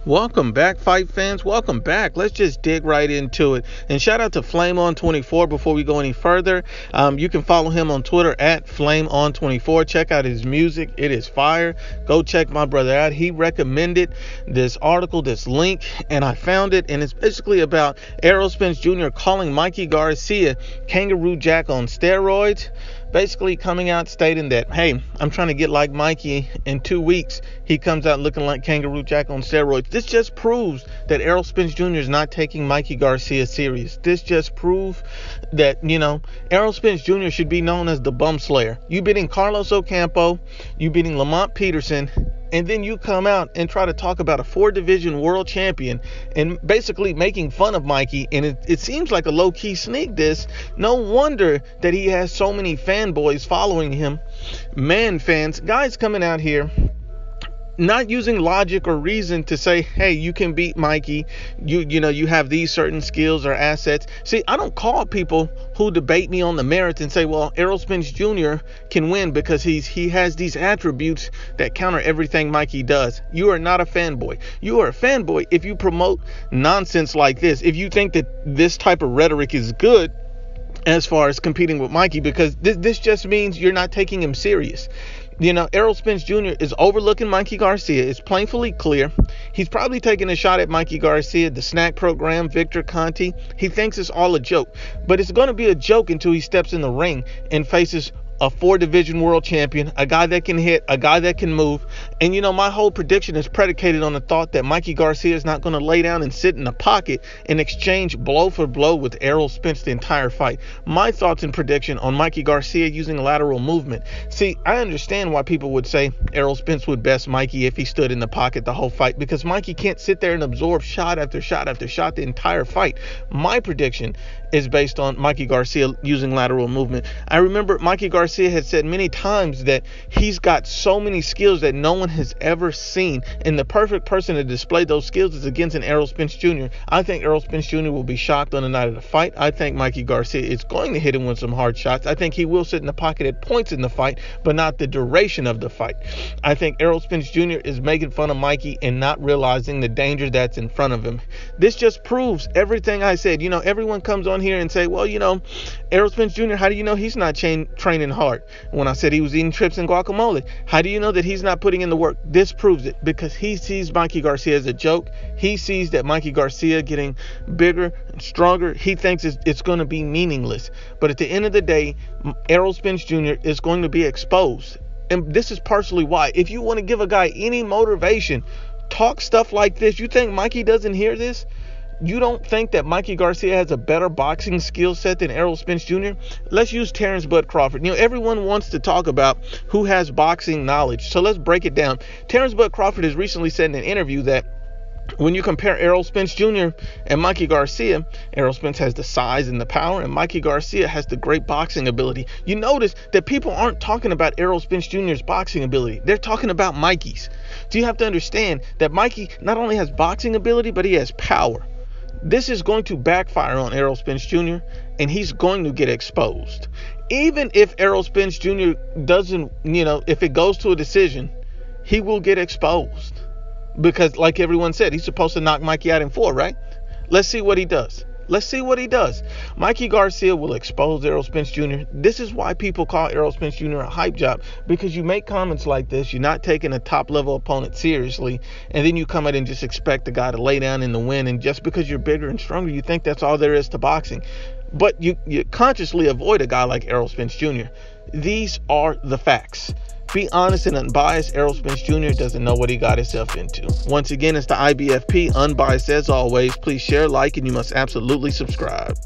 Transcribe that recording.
Welcome back, fight fans. Welcome back. Let's just dig right into it. And shout out to FlameOn24 before we go any further. You can follow him on Twitter at FlameOn24. Check out his music. It is fire. Go check my brother out. He recommended this article, this link, and I found it. And it's basically about Errol Spence Jr. calling Mikey Garcia Kangaroo Jack on steroids. Basically coming out stating that, hey, I'm trying to get like Mikey. In 2 weeks, he comes out looking like Kangaroo Jack on steroids. This just proves that Errol Spence Jr. is not taking Mikey Garcia serious. This just proves that, Errol Spence Jr. should be known as the bum slayer. You beating Carlos Ocampo, you beating Lamont Peterson, and then you come out and try to talk about a 4-division world champion and basically making fun of Mikey. And it seems like a low-key sneak diss. No wonder that he has so many fanboys following him. Man fans, guys coming out here not using logic or reason to say, hey, you can beat Mikey. You have these certain skills or assets. See, I don't call people who debate me on the merits and say, well, Errol Spence Jr. can win because he has these attributes that counter everything Mikey does. You are not a fanboy. You are a fanboy if you promote nonsense like this. If you think that this type of rhetoric is good as far as competing with Mikey, because this just means you're not taking him serious. Errol Spence Jr. is overlooking Mikey Garcia. It's plainly clear. He's probably taking a shot at Mikey Garcia, the snack program, Victor Conti. He thinks it's all a joke, but it's going to be a joke until he steps in the ring and faces a 4-division world champion, a guy that can hit, a guy that can move. And my whole prediction is predicated on the thought that Mikey Garcia is not going to lay down and sit in the pocket and exchange blow for blow with Errol Spence the entire fight. My thoughts and prediction on Mikey Garcia using lateral movement. See, I understand why people would say Errol Spence would best Mikey if he stood in the pocket the whole fight, because Mikey can't sit there and absorb shot after shot after shot the entire fight. My prediction is based on Mikey Garcia using lateral movement. I remember Mikey Garcia had said many times that he's got so many skills that no one has ever seen, and the perfect person to display those skills is against an Errol Spence Jr. I think Errol Spence Jr. will be shocked on the night of the fight. I think Mikey Garcia is going to hit him with some hard shots. I think he will sit in the pocket at points in the fight, but not the duration of the fight. I think Errol Spence Jr. is making fun of Mikey and not realizing the danger that's in front of him. This just proves everything I said. Everyone comes on here and say, well, Errol Spence Jr., how do you know he's not training hard? When I said he was eating chips and guacamole, how do you know that he's not putting in the work? This proves it, because he sees Mikey Garcia as a joke. He sees that Mikey Garcia getting bigger and stronger. He thinks it's going to be meaningless. But at the end of the day, Errol Spence Jr. is going to be exposed. And this is partially why. If you want to give a guy any motivation, talk stuff like this. You think Mikey doesn't hear this? You don't think that Mikey Garcia has a better boxing skill set than Errol Spence Jr.? Let's use Terrence Bud Crawford. Everyone wants to talk about who has boxing knowledge. So let's break it down. Terrence Bud Crawford has recently said in an interview that when you compare Errol Spence Jr. and Mikey Garcia, Errol Spence has the size and the power, and Mikey Garcia has the great boxing ability. You notice that people aren't talking about Errol Spence Jr.'s boxing ability. They're talking about Mikey's. So you have to understand that Mikey not only has boxing ability, but he has power. This is going to backfire on Errol Spence Jr., and he's going to get exposed. Even if Errol Spence Jr. doesn't, if it goes to a decision, he will get exposed. Because like everyone said, he's supposed to knock Mikey out in 4, right? Let's see what he does. Let's see what he does. Mikey Garcia will expose Errol Spence Jr. This is why people call Errol Spence Jr. a hype job, because you make comments like this, you're not taking a top-level opponent seriously, and then you come out and just expect the guy to lay down in the win, and just because you're bigger and stronger, you think that's all there is to boxing. But you consciously avoid a guy like Errol Spence Jr. These are the facts. Be honest and unbiased. Errol Spence Jr. doesn't know what he got himself into. Once again, it's the Ibfp, unbiased as always. Please share, like, and you must absolutely subscribe.